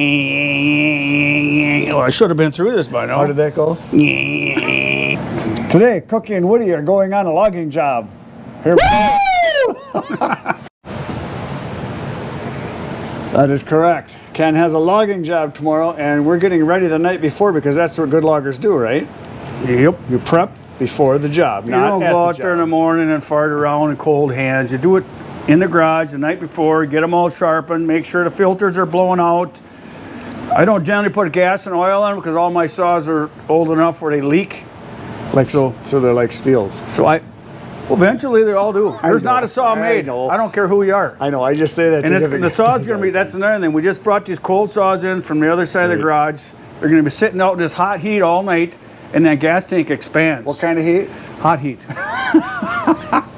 Oh, I should have been through this by now. How did that go? Today, Cookie and Woody are going on a logging job. Here we go. That is correct. Ken has a logging job tomorrow, and we're getting ready the night before because that's what good loggers do, right? Yep. You prep before the job, You not don't at go the out there in job. the morning and fart around in cold hands. You do it in the garage the night before, get them all sharpened, make sure the filters are blowing out. I don't generally put gas and oil on them because all my saws are old enough where they leak. Like so they're like steels. So well, eventually they all do. There's not a saw made. I don't care who you are. I know. I just say that. And the saw's going to be, that's another thing. We just brought these cold saws in from the other side of the garage. They're going to be sitting out in this hot heat all night, and that gas tank expands. What kind of heat? Hot heat.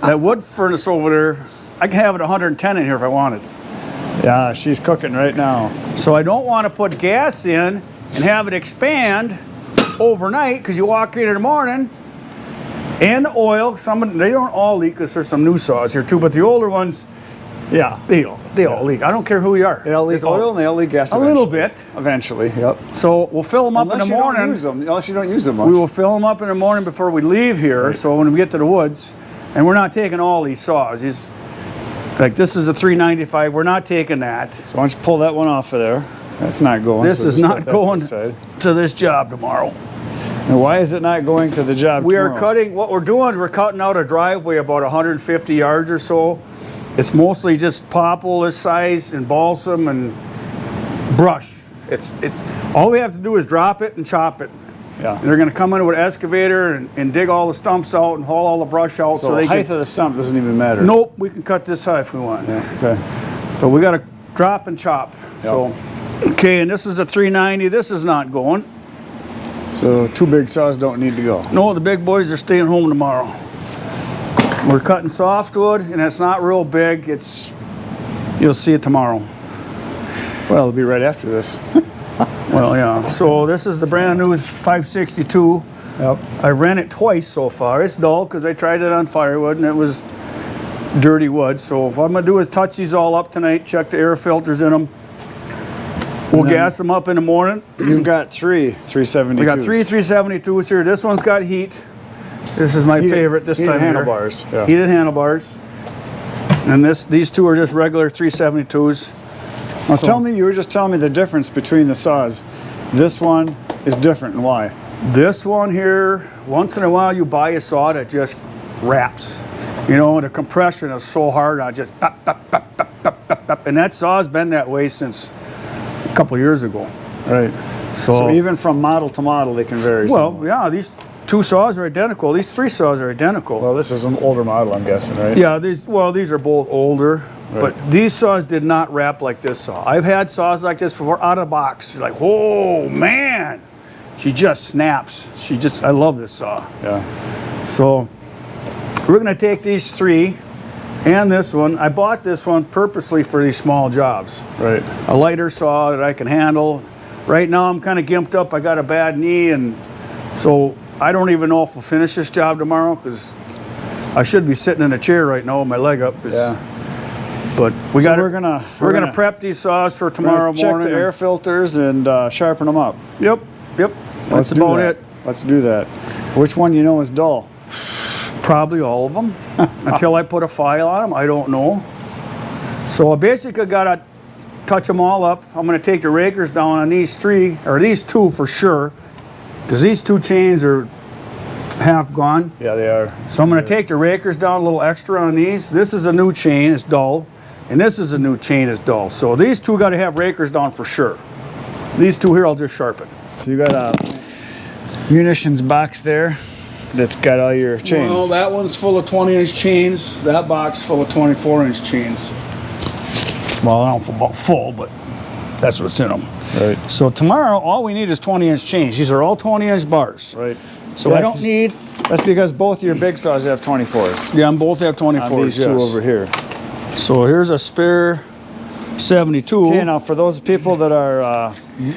That wood furnace over there, I can have it 110 in here if I wanted. Yeah, she's cooking right now. So I don't want to put gas in and have it expand overnight because you walk in the morning and the oil, they don't all leak because there's some new saws here too, but the older ones, yeah, they all leak. I don't care who you are. They all leak oil and they all leak gas. A little bit. Eventually, yep. So we'll fill them up in the morning. Unless you don't use them much. We will fill them up in the morning before we leave here. Right. So when we get to the woods, and we're not taking all these saws. Like this is a 395. We're not taking that. So why don't you pull that one off of there? That's not going. This is not going to this job tomorrow. And why is it not going to the job tomorrow? We are cutting, what we're doing, we're cutting out a driveway about 150 yards or so. It's mostly just popple this size and balsam and brush. It's all we have to do is drop it and chop it. Yeah. And they're going to come in with an excavator and dig all the stumps out and haul all the brush out. So the height of the stump doesn't even matter. Nope, we can cut this high if we want. Yeah. Okay. But we got to drop and chop. Yep. So, okay, and this is a 390. This is not going. So 2 big saws don't need to go. No, the big boys are staying home tomorrow. We're cutting softwood, and it's not real big. You'll see it tomorrow. Well, it'll be right after this. Well, yeah. So this is the brand new 562. Yep. I ran it twice so far. It's dull because I tried it on firewood and it was dirty wood. So what I'm going to do is touch these all up tonight, check the air filters in them. We'll gas them up in the morning. You've got 3 372s. We got 3 372s here. This one's got heat. This is my favorite this time. Heated handlebars. Yeah. Heated handlebars. And these 2 are just regular 372s. Now you were just telling me the difference between the saws. This one is different and why? This one here, once in a while you buy a saw that just wraps. You know, the compression is so hard on just bop, bop, bop, bop, bop, bop, bop. And that saw's been that way since a couple years ago. Right. So even from model to model they can vary. Well, yeah, these 2 saws are identical. These 3 saws are identical. Well, this is an older model, I'm guessing, right? Yeah, these are both older. Right. But these saws did not wrap like this saw. I've had saws like this before out of the box. You're like, oh man, she just snaps. I love this saw. Yeah. So we're gonna take these 3 and this one. I bought this one purposely for these small jobs. Right. A lighter saw that I can handle. Right now I'm kind of gimped up. I got a bad knee, and so I don't even know if we'll finish this job tomorrow because I should be sitting in a chair right now with my leg up. Yeah. But we're gonna prep these saws for tomorrow morning. Check the air filters and sharpen them up. Yep. That's about it. Let's do that. Which one you know is dull? Probably all of them. Until I put a file on them, I don't know. So I basically gotta touch them all up. I'm gonna take the rakers down on these 3, or these 2 for sure, because these 2 chains are half gone. Yeah, they are. So I'm gonna take the rakers down a little extra on these. This is a new chain, it's dull. And this is a new chain, it's dull. So these 2 got to have rakers down for sure. These 2 here I'll just sharpen. So you got a munitions box there that's got all your chains. Well, that one's full of 20-inch chains. That box full of 24-inch chains. Well, I don't know about full, but that's what's in them. Right. So tomorrow, all we need is 20-inch chains. These are all 20-inch bars. Right. So yeah, I don't need... That's because both your big saws have 24s. Yeah, both have 24s, on these 2 over here. So here's a spare 72. Okay, now for those people that are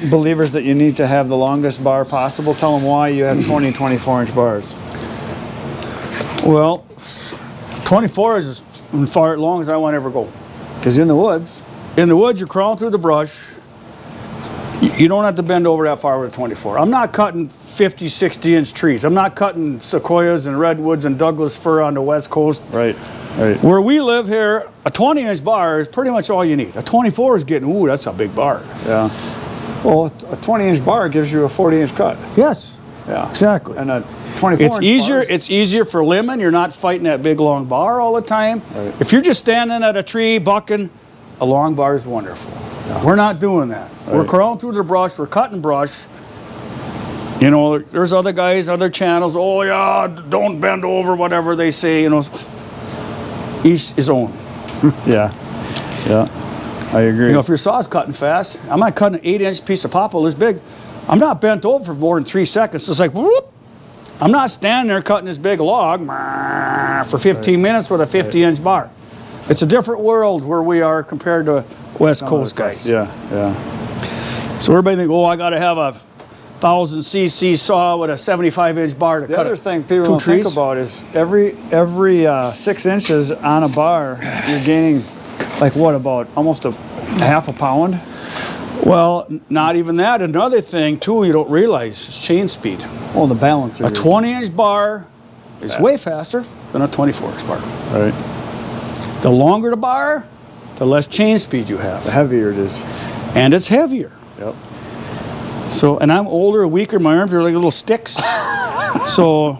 believers that you need to have the longest bar possible, tell them why you have 20 24-inch bars. Well, 24 is as far as long as I want to ever go. Because in the woods, you're crawling through the brush. You don't have to bend over that far with a 24. I'm not cutting 50, 60-inch trees. I'm not cutting sequoias and redwoods and Douglas fir on the West Coast. Right, right. Where we live here, a 20-inch bar is pretty much all you need. A 24 is getting, ooh, that's a big bar. Yeah. Well, a 20-inch bar gives you a 40-inch cut. Yes. Yeah. Exactly. And a 24-inch easier. bar It's easier for limbing. You're not fighting that big long bar all the time. Right. If you're just standing at a tree bucking, a long bar is wonderful. Yeah. We're not doing that. We're Right. crawling through the brush. We're cutting brush. You know, there's other guys, other channels. Oh yeah, don't bend over, whatever they say. You know, each his own. Yeah. Yeah. I agree. You know, if your saw's cutting fast, I'm not cutting an 8-inch piece of popple this big. I'm not bent over for more than 3 seconds. It's like, whoop. I'm not standing there cutting this big log for 15 minutes with a 50-inch bar. It's a different world where we are compared to West Coast guys. Yeah, yeah. So everybody think, oh, I got to have a 1,000cc saw with a 75-inch bar to The cut other thing people two don't trees. think about is every 6 inches on a bar, you're gaining like what, about almost a half a pound? Well, not even that. Another thing too you don't realize is chain speed. Well, the balancer. A 20-inch bar is way faster than a 24-inch bar. Right. The longer the bar, the less chain speed you The have. heavier it is. And it's heavier. Yep. So, and I'm older, weaker, my arms are like little sticks. So,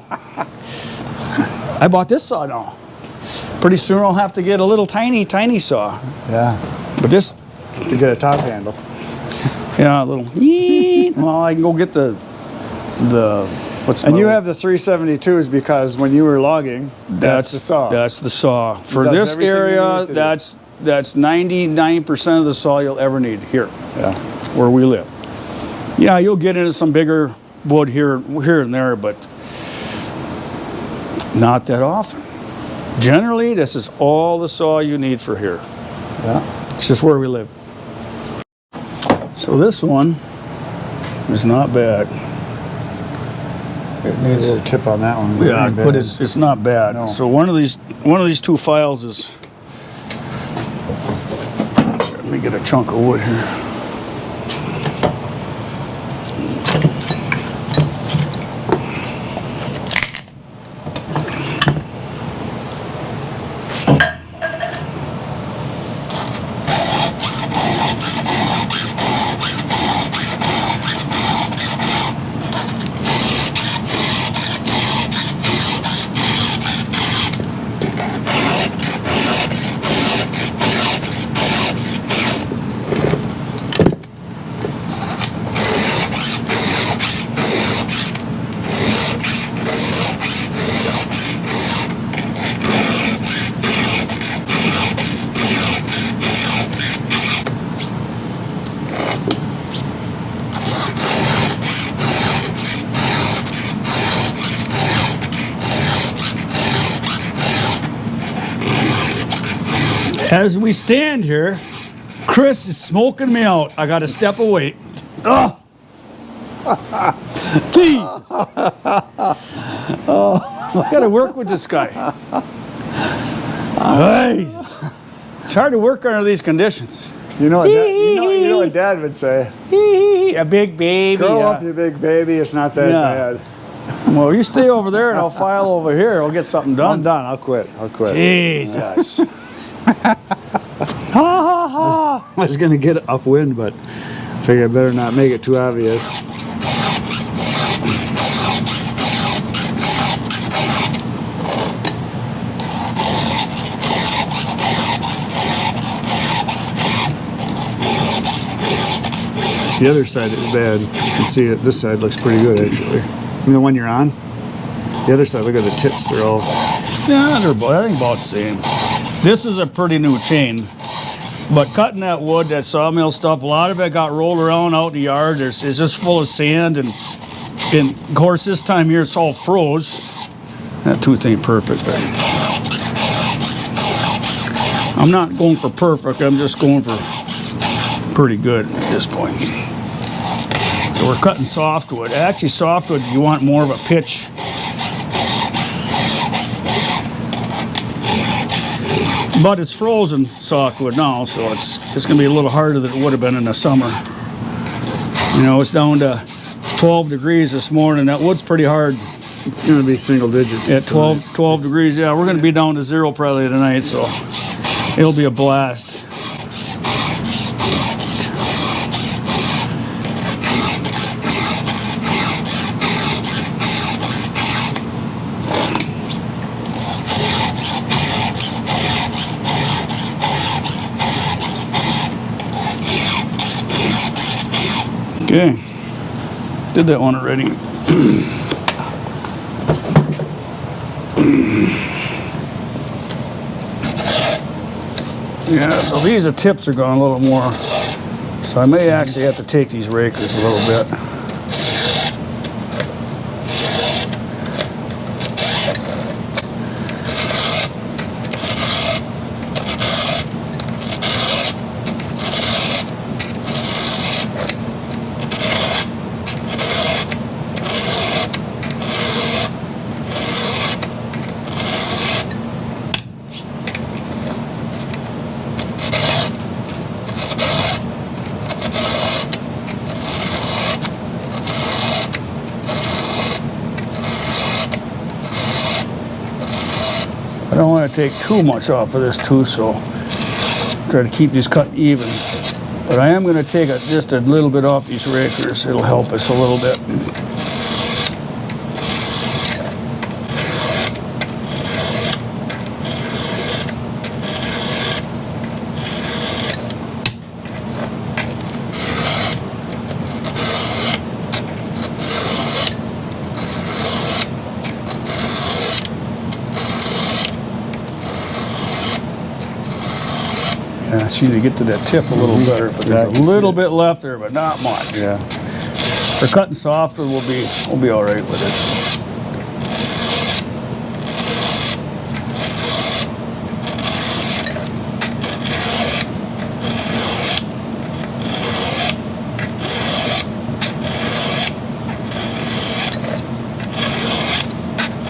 I bought this saw now. Pretty soon I'll have to get a little tiny saw. Yeah. But this, To get a top handle. yeah, a little, well, I can go get the what's And my- you have the 372s because when you were logging, that's the saw. That's the saw. For does this everything you area, need to do. that's 99% of the saw you'll ever need here, Yeah. where we live. Yeah, you'll get into some bigger wood here and there, but not that often. Generally, this is all the saw you need for here. Yeah. It's just where we live. So this one is not bad. It A needs, little tip on that one. yeah, Ain't but bad. it's not bad. No. So one of these two files is. Let me get a chunk of wood here. As we stand here, Chris is smoking me out. I got to step away. Oh, Jesus! I got to work with this guy. Jesus. It's hard to work under these conditions. You know what Dad would say. A big baby. Grow up, you big baby. It's not that Yeah. bad. Well, you stay over there and I'll file over here. I'll get something I'm done. done. I'll quit. Jesus. Ha ha ha. I was gonna get upwind, but figured I better not make it too obvious. The other side is bad. You can see it. This side looks pretty good, actually. I mean, the one you're on. The other side, look at the tips. They're all. Yeah, they're about, I think about the same. This is a pretty new chain. But cutting that wood, that sawmill stuff, a lot of it got rolled around out in the yard. It's just full of sand. And of course, this time here, it's all froze. That tooth ain't perfect. But I'm not going for perfect. I'm just going for pretty good at this point. So we're cutting softwood. Actually, softwood, you want more of a pitch. But it's frozen softwood now, so it's going to be a little harder than it would have been in the summer. You know, it's down to 12 degrees this morning. That wood's pretty hard. It's going to be single digits. At 12 degrees, yeah, we're going to be down to 0 probably tonight, so it'll be a blast. Okay, did that one already. Yeah, so these tips are going a little more. So I may actually have to take these rakers a little bit. I don't want to take too much off of this tooth, so try to keep these cut even. But I am going to take just a little bit off these rakers. It'll help us a little bit. Yeah, I see to get to that tip a little better, but there's a little bit left there, but not much. Yeah. For cutting softer, we'll be all right with it.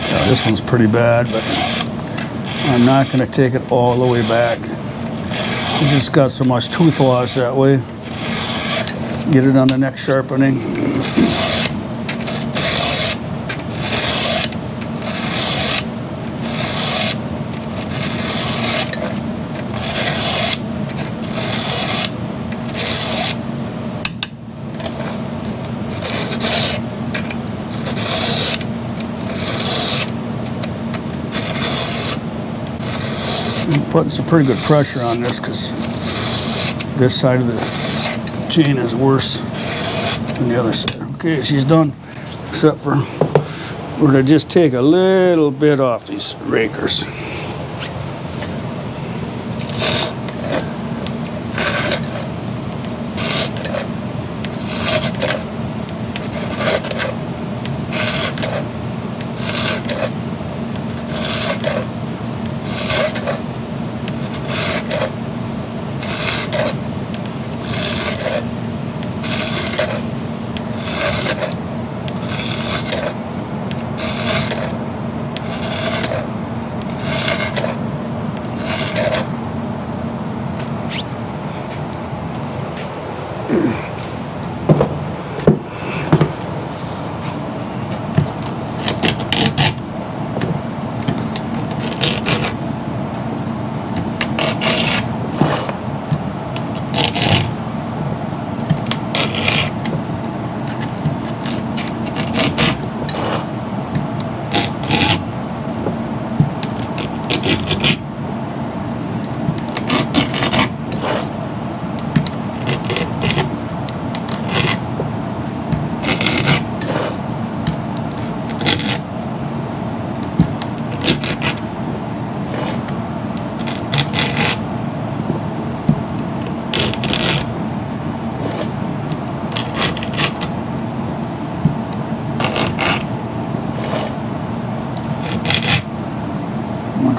Yeah, this one's pretty bad, but I'm not going to take it all the way back. We just got so much tooth loss that way. Get it on the next sharpening. I'm putting some pretty good pressure on this because this side of the chain is worse than the other side. Okay, she's done, except for we're going to just take a little bit off these rakers.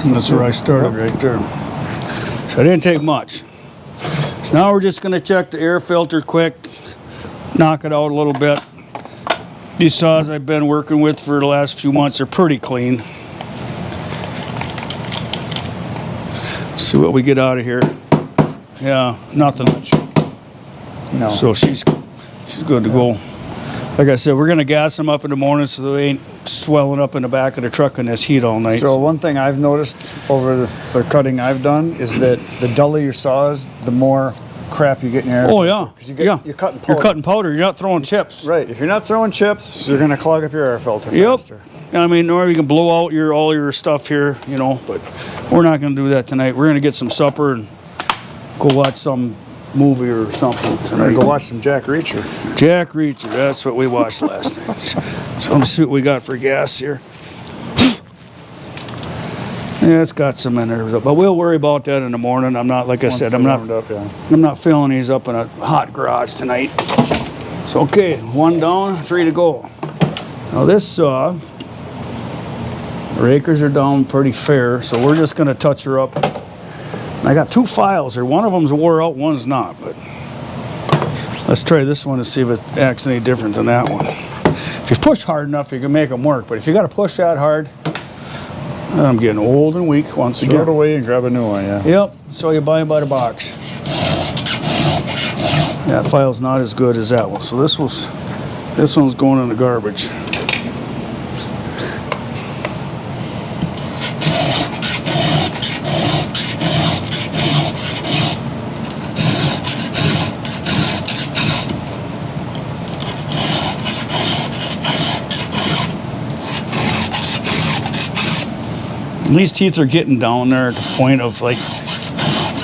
And that's where I started right there. So I didn't take much. So now we're just going to check the air filter quick, knock it out a little bit. These saws I've been working with for the last few months are pretty clean. See what we get out of here. Yeah, nothing. No. So she's She's good to go. Like I said, we're gonna gas them up in the morning so they ain't swelling up in the back of the truck in this heat all night. So one thing I've noticed over the cutting I've done is that the duller your saw is, the more crap you get in your air. Oh yeah, because you're cutting powder. You're cutting powder. You're not throwing chips. Right. If you're not throwing chips, you're gonna clog up your air filter Yep. faster. I mean, or you can blow out all your stuff here, you know. But we're not gonna do that tonight. We're gonna get some supper and go watch some movie or something I'm tonight. gonna go watch some Jack Reacher. Jack Reacher. That's what we watched last night. So let me see what we got for gas here. Yeah, it's got some in there, but we'll worry about that in the morning. I'm not, like I said, I'm not filling these up in a hot garage tonight. So okay, 1 down, 3 to go. Now this saw, her acres are down pretty fair, so we're just gonna touch her up. I got 2 files here. One of them's wore out, one's not, but let's try this one to see if it acts any different than that one. If you push hard enough, you can make them work, but if you gotta push that hard, I'm getting old and weak once again. Throw it away and grab a new one, yeah. Yep, so you buy them by the box. That file's not as good as that one, so this one's going in the garbage. These teeth are getting down there at the point of, like,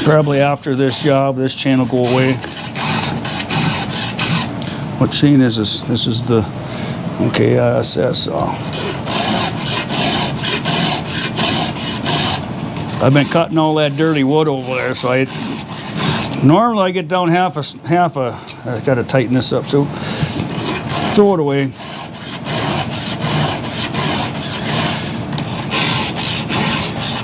probably after this job, this chain will go away. What chain is this? This is the SS. I've been cutting all that dirty wood over there, so normally I get down half a. I got to tighten this up too. Throw it away.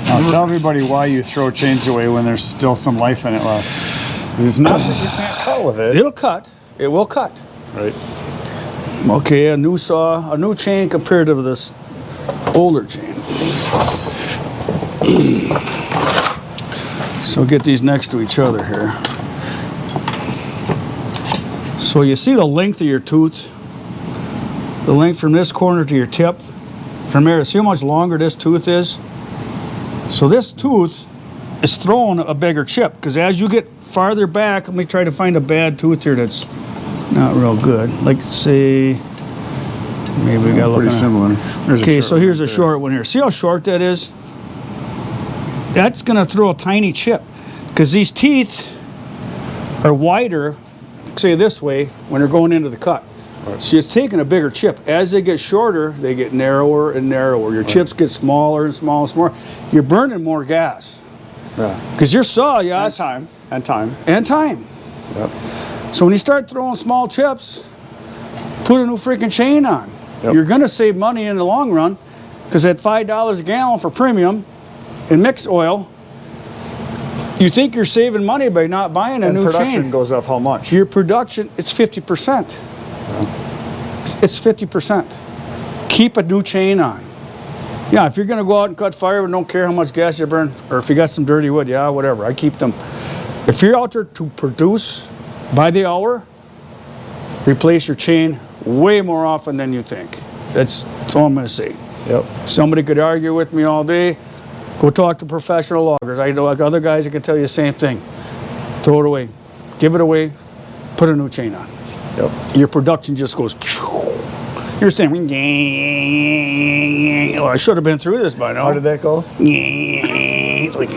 Now tell everybody why you throw chains away when there's still some life in it left. Because it's not that you can't cut with it. It'll cut. It will cut. Right. Okay, a new saw, a new chain compared to this older chain. So get these next to each other here. So you see the length of your tooth? The length from this corner to your tip? From there, see how much longer this tooth is? So this tooth is throwing a bigger chip, because as you get farther back, let me try to find a bad tooth here that's not real good. Like, say, maybe we got to look pretty similar. Okay, so here's a short one here. See how short that is? That's going to throw a tiny chip, because these teeth are wider, say this way, when they're going into the cut. Right. So it's taking a bigger chip. As they get shorter, they get narrower and narrower. Your chips get smaller and smaller and smaller. You're burning more gas. Yeah. Because your saw, And time. And time. And time. Yep. So when you start throwing small chips, put a new freaking chain on. Yep. You're going to save money in the long run, because at $5 a gallon for premium and mixed oil, you think you're saving money by not buying a new chain. Production goes up how much? Your production, it's 50%. It's 50%. Keep a new chain on. Yeah, if you're going to go out and cut fire and don't care how much gas you burn, or if you got some dirty wood, yeah, whatever. I keep them. If you're out there to produce by the hour, replace your chain way more often than you think. That's all I'm going to say. Yep. Somebody could argue with me all day. Go talk to professional loggers. I know, like other guys that can tell you the same thing. Throw it away. Give it away. Put a new chain on. Yep. Your production just goes. You're saying, well, I should have been through this by now. How did that go? It's like,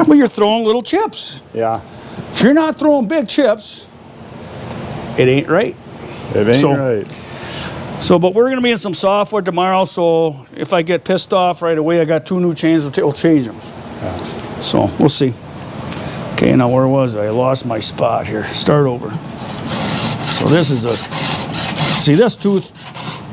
well, you're throwing little chips. Yeah. If you're not throwing big chips, it ain't right. It ain't right. So, but we're going to be in some software tomorrow, so if I get pissed off right away, I got 2 new chains, we'll change them. Yeah. So, we'll see. Okay, now where was I? I lost my spot here. Start over. So this is see this tooth,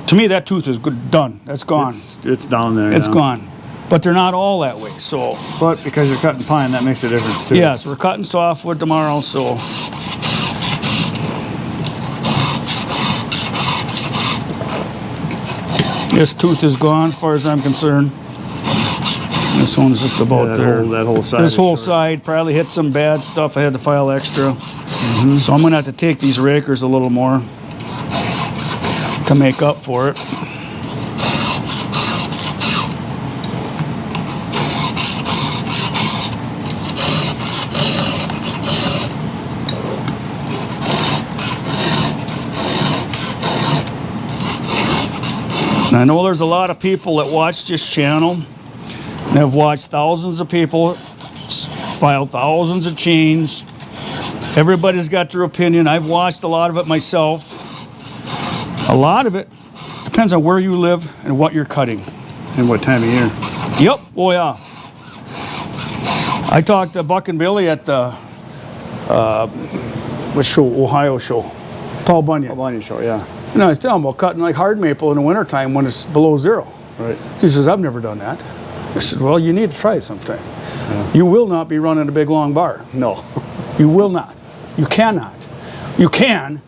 to me that tooth is good, done. That's gone. It's down there. It's gone. But they're not all that way, so. But because you're cutting pine, that makes a difference too. Yes, we're cutting softwood tomorrow, so. This tooth is gone as far as I'm concerned. This one's just about there. That whole side. This whole side probably hit some bad stuff. I had to file extra. So I'm going to have to take these rakers a little more. to make up for it. And I know there's a lot of people that watch this channel and have watched thousands of people file thousands of chains. Everybody's got their opinion. I've watched a lot of it myself. A lot of it depends on where you live and what you're cutting. And what time of year? Yep. Oh, yeah. I talked to Buck and Billy at the what show? Ohio show. Paul Bunyan. Bunyan show, yeah. And I was telling him about cutting like hard maple in the wintertime when it's below zero. Right. He says, I've never done that. I said, well, you need to try it sometime. Yeah. You will not be running a big long bar. No. You will not. You cannot. You can,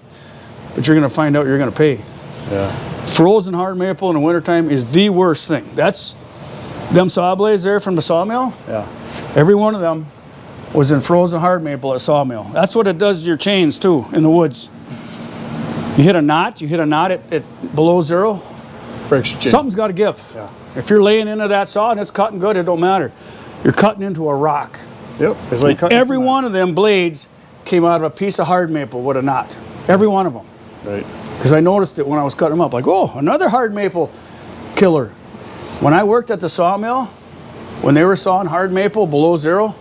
but you're going to find out you're going to pay. Yeah. Frozen hard maple in the wintertime is the worst thing. That's them saw blades there from the sawmill. Yeah. Every one of them was in frozen hard maple at sawmill. That's what it does to your chains too in the woods. You hit a knot at below zero, Breaks your chain. something's got to give. Yeah. If you're laying into that saw and it's cutting good, it don't matter. You're cutting into a rock. Yep. It's like cutting Every cement. one of them blades came out of a piece of hard maple with a knot. Every one of them. Right. Because I noticed it when I was cutting them up. Like, oh, another hard maple killer. When I worked at the sawmill, when they were sawing hard maple below zero,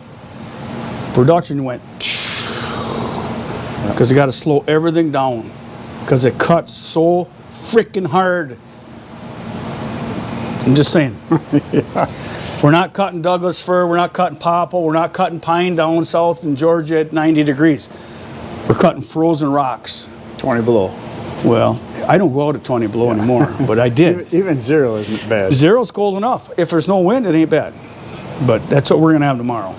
production went. Because they got to slow everything down. Because it cuts so freaking hard. I'm just saying. Yeah. We're not cutting Douglas fir, we're not cutting popple, we're not cutting pine down south in Georgia at 90 degrees. We're cutting frozen rocks. 20 below. Well, I don't go out at 20 below anymore, but I did. Even zero isn't bad. Zero's cold enough. If there's no wind, it ain't bad. But that's what we're gonna have tomorrow.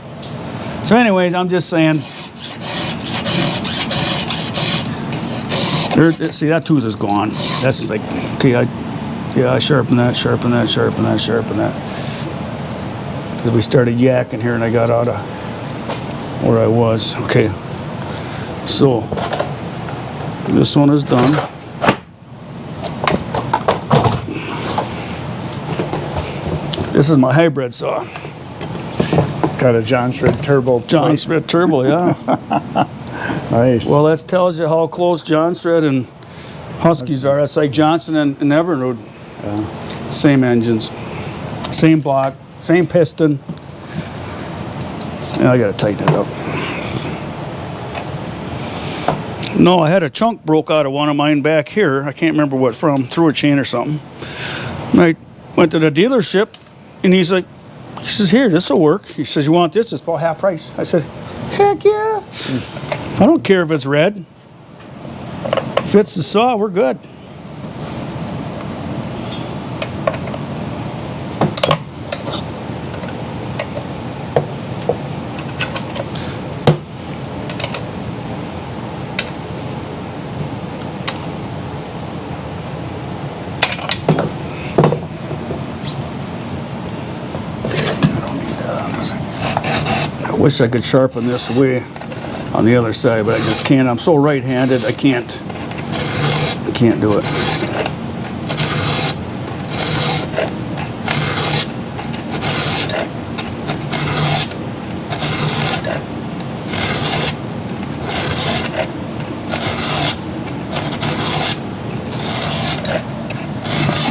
So anyways, I'm just saying, see, that tooth is gone. That's like, okay, I sharpen that. Because we started yakking here and I got out of where I was. Okay, so this one is done. This is my hybrid saw. It's got a John Smith turbo. John Smith turbo, yeah. Nice. Well, that tells you how close John Smith and Huskies are. That's like Johnson and Everroad. Yeah. Same engines, same block, same piston. Yeah, I gotta tighten it up. No, I had a chunk broke out of one of mine back here. I can't remember what from, through a chain or something. And I went to the dealership and he says, here, this will work. He says, you want this? It's about half price. I said, heck yeah. I don't care if it's red. Fits the saw, we're good. I wish I could sharpen this away on the other side, but I just can't. I'm so right-handed, I can't do it.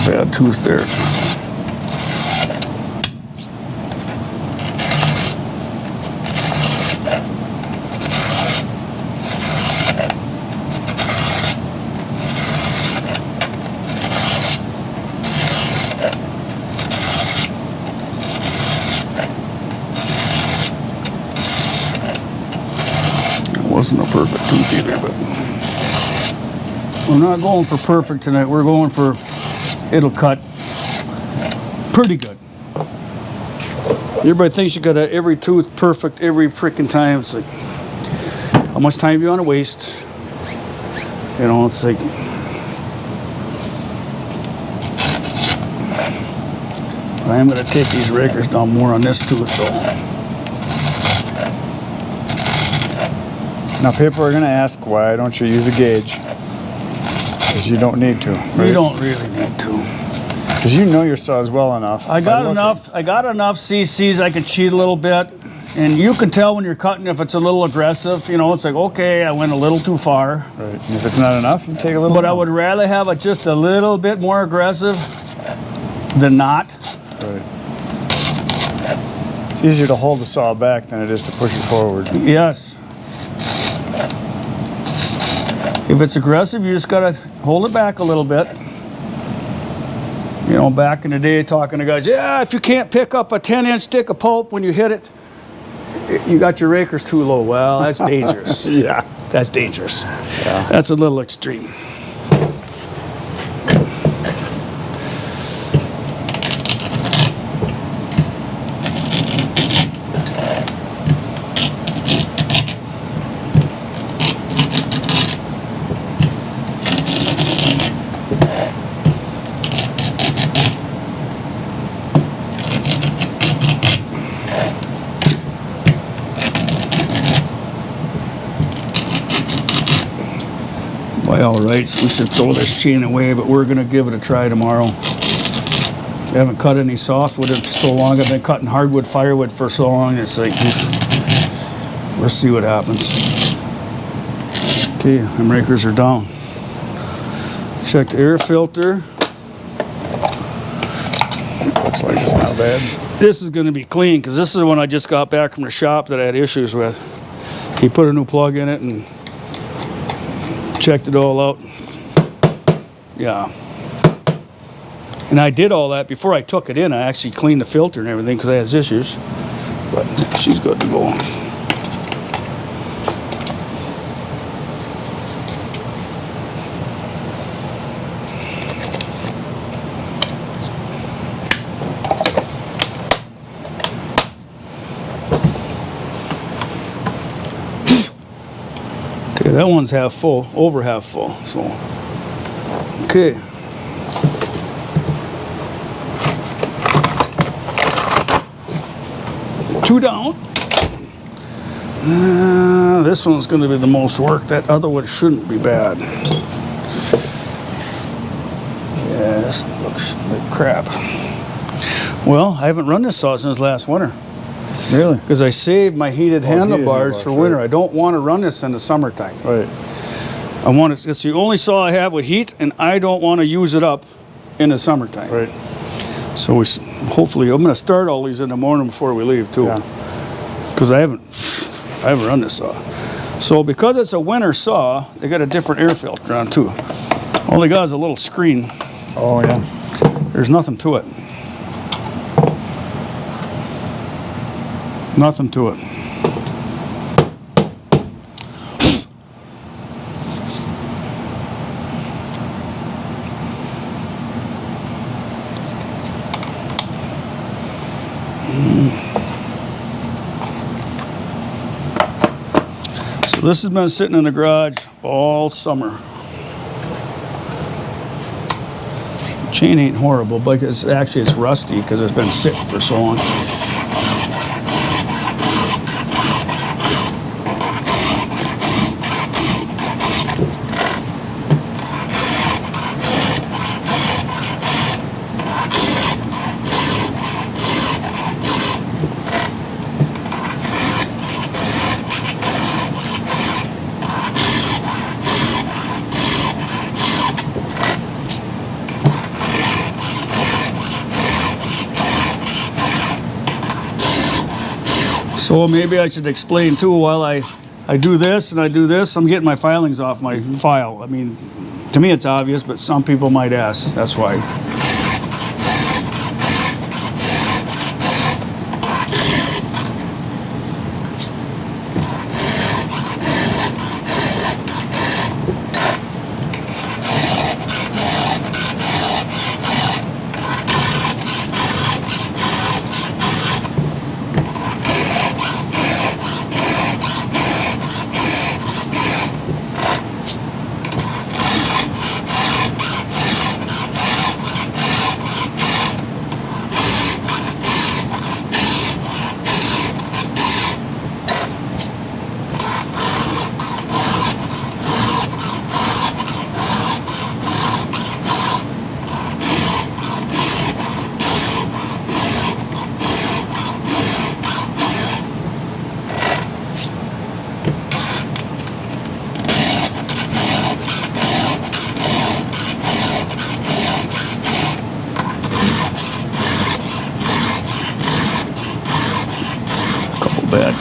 Bad tooth there. Wasn't a perfect tooth either, but we're not going for perfect tonight. We're going for it'll cut pretty good. Everybody thinks you got every tooth perfect every freaking time. It's like, how much time do you want to waste? You know, it's like, I am going to take these rakers down more on this tooth though. Now people are going to ask, why don't you use a gauge? Because you don't need to. Right? You don't really need to. Because you know your saws well enough. I got enough CCs I could cheat a little bit. And you can tell when you're cutting if it's a little aggressive. You know, it's like, okay, I went a little too far. Right. And if it's not enough, you take a little But more. I would rather have it just a little bit more aggressive than not. Right. It's easier to hold the saw back than it is to push it forward. Yes. If it's aggressive, you just gotta hold it back a little bit. You know, back in the day, talking to guys, yeah, if you can't pick up a 10-inch stick of pulp when you hit it, you got your rakers too low. Well, that's dangerous. Yeah. That's dangerous. Yeah. That's a little extreme. By all rights, we should throw this chain away, but we're gonna give it a try tomorrow. I haven't cut any softwood in so long. I've been cutting hardwood firewood for so long. It's like, we'll see what happens. Okay, them rakers are down. Check the air filter. Looks like it's not bad. This is gonna be clean because this is the one I just got back from the shop that I had issues with. He put a new plug in it and checked it all out. Yeah. And I did all that before I took it in. I actually cleaned the filter and everything because I had issues. But she's good to go. Okay, that one's half full, over half full, so. Okay. Two down. This one's going to be the most work. That other one shouldn't be bad. Yeah, this looks like crap. Well, I haven't run this saw since last winter. Really? Because I saved my heated handlebars for winter. right. I don't want to run this in the summertime. Right. I want it, it's the only saw I have with heat, and I don't want to use it up in the summertime. Right. So hopefully, I'm going to start all these in the morning before we leave too. Yeah. Because I haven't run this saw. So because it's a winter saw, they got a different air filter on too. All they got is a little screen. Oh, yeah. There's nothing to it. Nothing to it. So this has been sitting in the garage all summer. Chain ain't horrible, but it's rusty because it's been sitting for so long. So maybe I should explain too, while I do this and I do this, I'm getting my filings off my file. I mean, to me it's obvious, but some people might ask, that's why.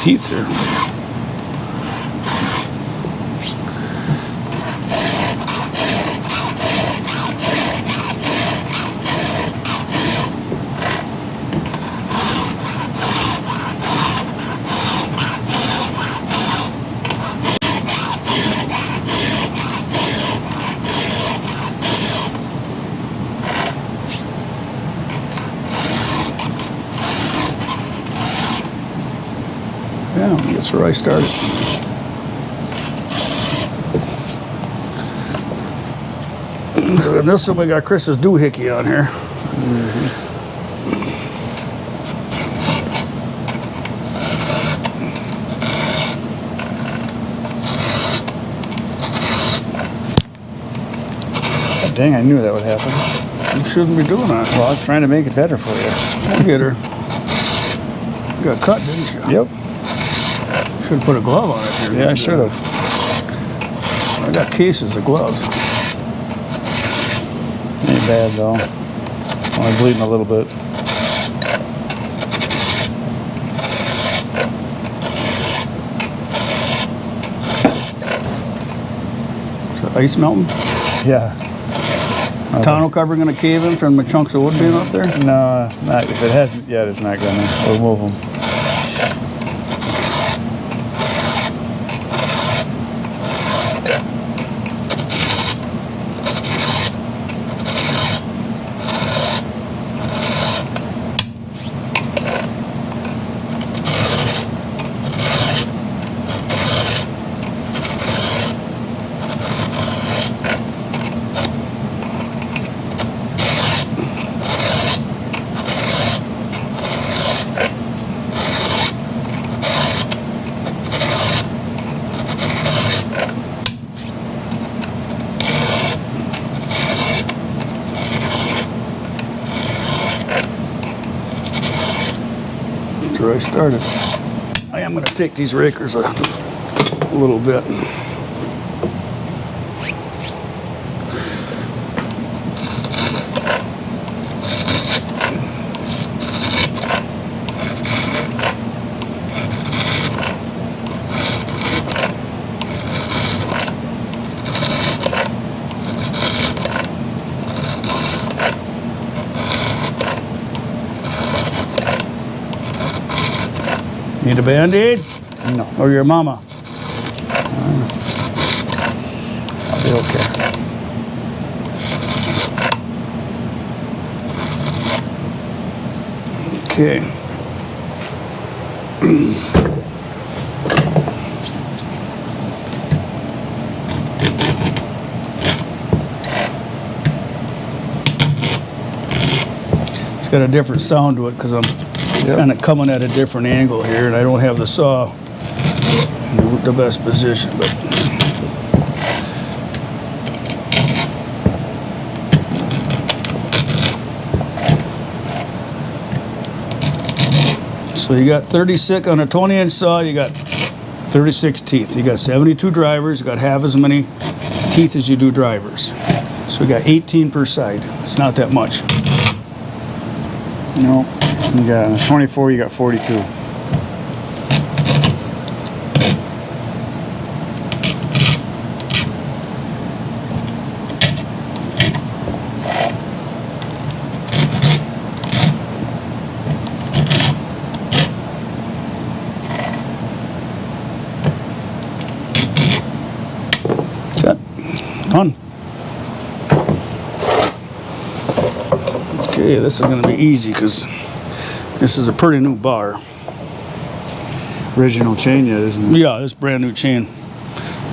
teeth there. Yeah, that's where I started. And this one we got Chris's doohickey on here. Dang, I knew that would happen. You shouldn't be doing that. Well, I was trying to make it better for you. I'll get her. You got cut, didn't you? Yep. Should have put a glove on it here. Yeah, I should have. I got cases of gloves. Ain't bad though. Only bleeding a little bit. Is that ice melting? Yeah. Tonneau cover gonna cave in from the chunks of wood being up there? No, not if it hasn't yet. It's not gonna. We'll move them. Where I started. I am going to take these rakers a little bit. Need a Band-Aid? No, Or your mama? I'll be okay. Okay. It's got a different sound to it because I'm kind of coming at a different angle here, and I don't have the saw in the best position, but so you got 36 on a 20-inch saw, you got 36 teeth. You got 72 drivers, you got half as many teeth as you do drivers. So we got 18 per side. It's not that much. No, you got on a 24. You got 42. Set. Done. Okay, this is going to be easy because this is a pretty new bar. Original chain yet, isn't it? Yeah, this brand new chain.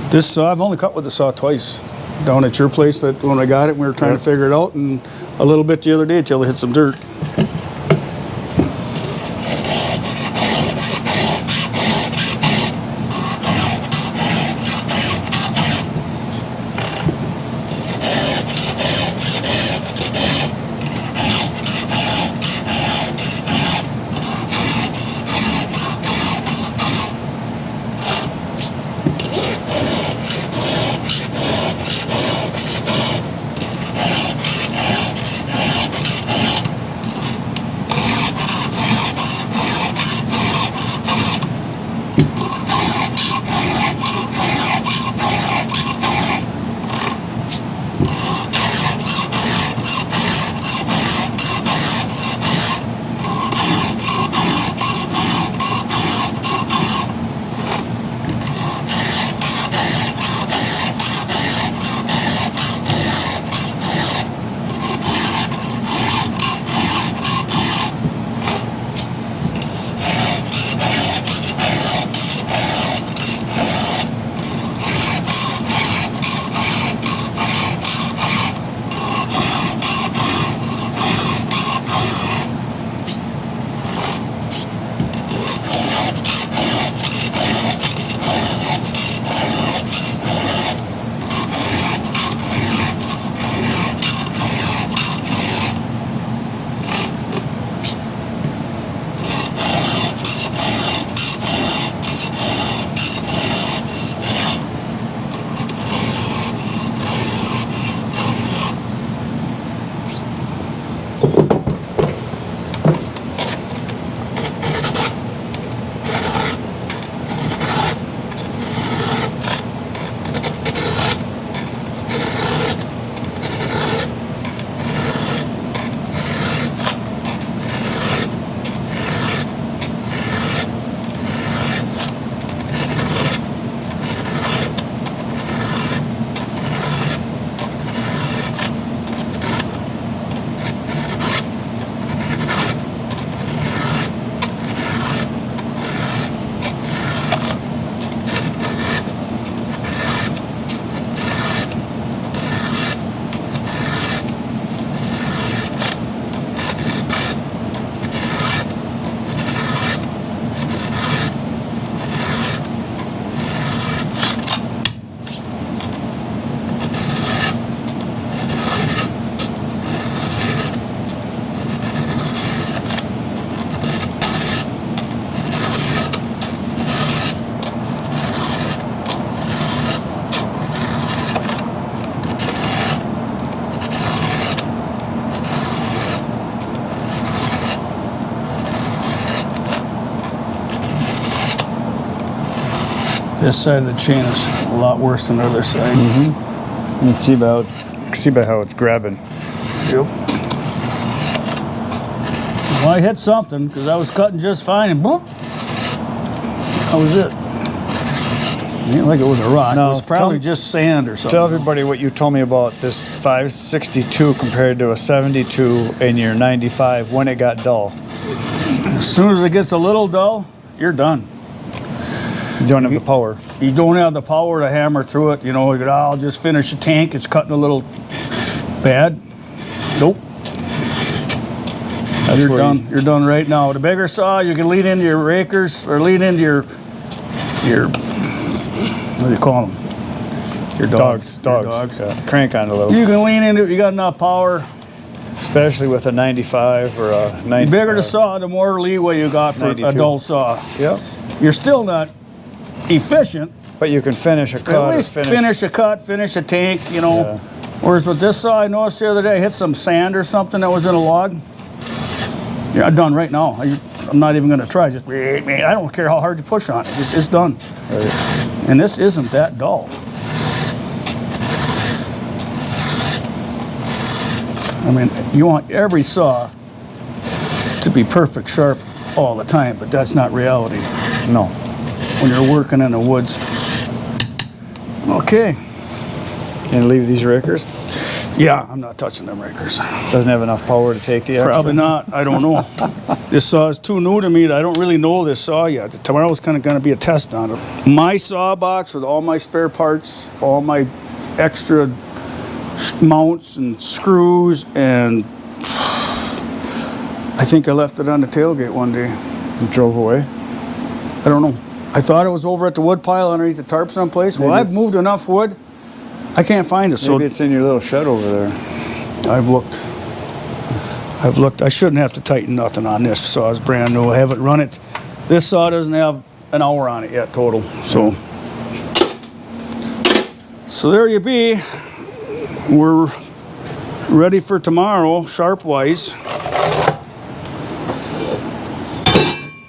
This saw, I've only cut with the saw twice. Down at your place, that when I got it, we were trying to figure it out, and a little bit the other day till it hit some dirt. This side of the chain is a lot worse than the other side. You can see by how it's grabbing. Yep. Well, I hit something because I was cutting just fine and boom. That was it. It ain't like it was a rock. No, it was probably just sand or something. Tell everybody what you told me about this 562 compared to a 72 in your 95 when it got dull. As soon as it gets a little dull, you're done. You don't have the power. You don't have the power to hammer through it. You know, you go, I'll just finish the tank. It's cutting a little bad. Nope. You're done. You're done right now. The bigger saw, you can lean into your rakers or lean into your what do you call them? Your dogs. Dogs. Yeah. Crank on it a little. You can lean into it. You got enough power. Especially with a 95 or a 90. The bigger the saw, the more leeway you got for 92. a dull saw. Yep. You're still not efficient. But you can finish a cut. At least finish a cut, finish a tank, you know. Yeah. Whereas with this saw, I noticed the other day, I hit some sand or something that was in a log. Yeah, I'm done right now. I'm not even going to try. Just I don't care how hard you push on it. It's done. Right. And this isn't that dull. I mean, you want every saw to be perfect sharp all the time, but that's not reality No. when you're working in the woods. Okay. And leave these rakers. Yeah, I'm not touching them rakers. Doesn't have enough power to take the extra. Probably not. I don't know. This saw is too new to me. I don't really know this saw yet. Tomorrow's kind of going to be a test on it. My saw box with all my spare parts, all my extra mounts and screws, and I think I left it on the tailgate one day. You drove away. I don't know. I thought it was over at the wood pile underneath the tarp someplace. Well, Maybe I've moved enough wood. I can't find it. Maybe it's in your little shed over there. I've looked. I shouldn't have to tighten nothing on this saw. It's brand new. I haven't run it. This saw doesn't have an hour on it yet total. So there you be. We're ready for tomorrow, sharp-wise.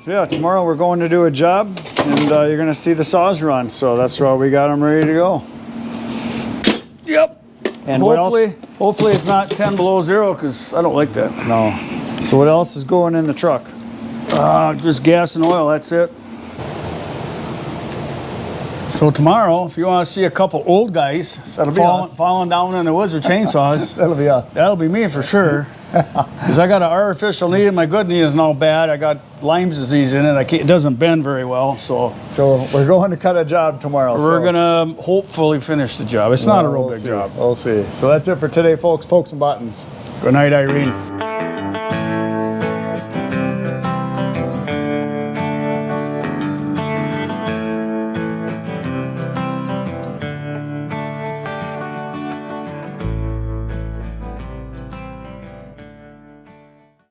So yeah, tomorrow we're going to do a job, and you're going to see the saws run. So that's why we got them ready to go. Yep. And what else? Hopefully it's not 10 below zero because I don't like that. No. So what else is going in the truck? Just gas and oil. That's it. So tomorrow, if you want to see a couple old guys falling down in the woods with chainsaws, That'll be us. that'll be me for sure. Because I got an artificial knee and my good knee is now bad. I got Lyme's disease in it. It doesn't bend very well. So we're going to cut a job tomorrow. we're going to hopefully finish the job. It's not a real big job. We'll see. So that's it for today, folks. Pokes and buttons. Good night, Irene.